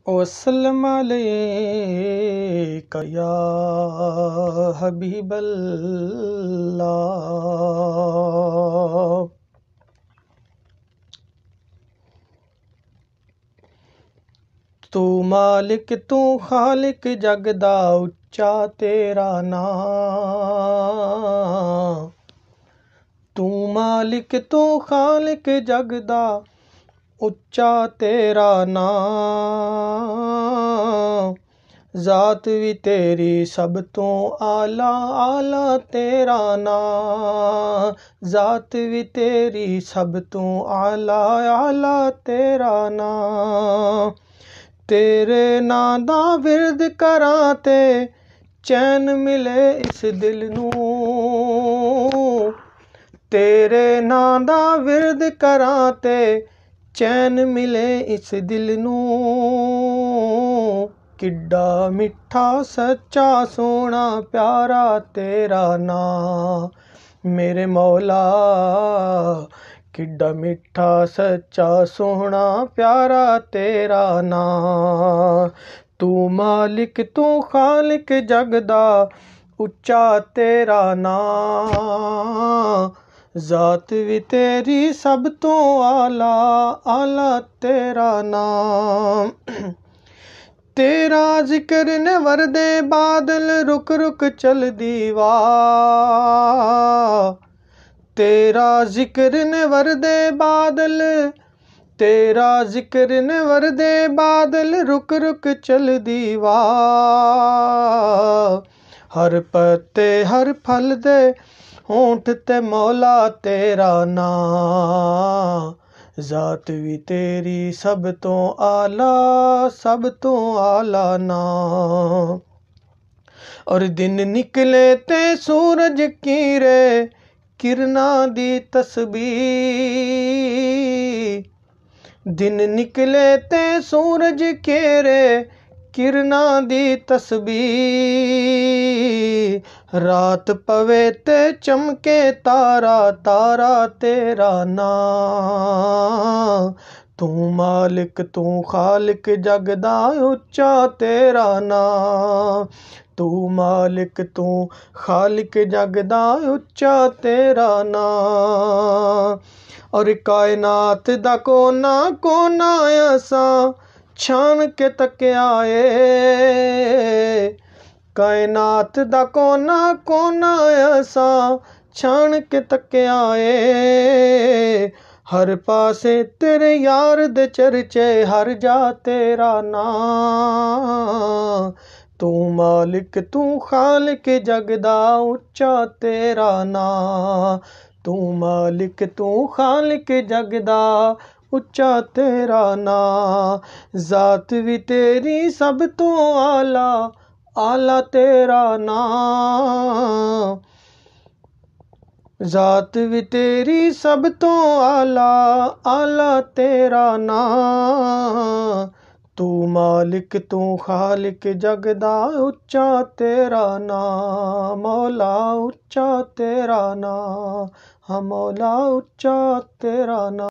वस्सलाम अलैका या हबीबल्लाह। तू मालिक तू खालिक जगदा उच्चा तेरा नाम। तू मालिक तू खालिक जगदा उच्चा तेरा नाम। ज़ात भी तेरी सब तो आला आला तेरा नाम। ज़ात भी तेरी सब तो आला आला तेरा नाम। तेरे नां दा विरद करां ते चैन मिले इस दिल नूं। तेरे नां दा विरद करां ते चैन मिले इस दिल नूं। किड्डा मिठा सच्चा सोहना प्यारा तेरा नां मेरे मौला। किड्डा मिठा सच्चा सोहना प्यारा तेरा नां। तू मालिक तू खालिक जगदा उच्चा तेरा नां। ज़ात भी तेरी सब तो आला आला तेरा नाम। तेरा जिक्र ने वरदे बादल रुक रुक चलदी वाह। तेरा जिक्र ने वरदे बादल तेरा जिक्र ने वरदे बादल रुक रुक चलदी वाह। हर पत्ते हर फल दे होंठ ते मौला तेरा नाम। ज़ात भी तेरी सब तो आला नाम। और दिन निकले ते सूरज कीरे किरना दी तस्बीह। दिन निकले ते सूरज केरे किरना दी तस्बीह। रात पवे ते चमके तारा तारा तेरा नाम। तू मालिक तू खालिक जगदा उच्चा तेरा नाम। तू मालिक तू खालिक जगदा उच्चा तेरा नाम। और कायनात दा कोना कोना असां छान के तक्या ए। कायनात दा कोना कोना असां छान के तक्या ए। हर पासे तेरे यार दे चर्चे हर जा तेरा नाम। तू मालिक तू खालिक जगदा उच्चा तेरा नाम। तू मालिक तू खालिक जगदा उच्चा तेरा नाम। ज़ात भी तेरी सब तो आला आला तेरा नाम। ज़ात भी तेरी सब तो आला आला तेरा नाम। तू मालिक तू खालिक जगदा उच्चा तेरा नाम। मौला उच्चा तेरा नाम। हाँ मौला उच्चा तेरा नाम।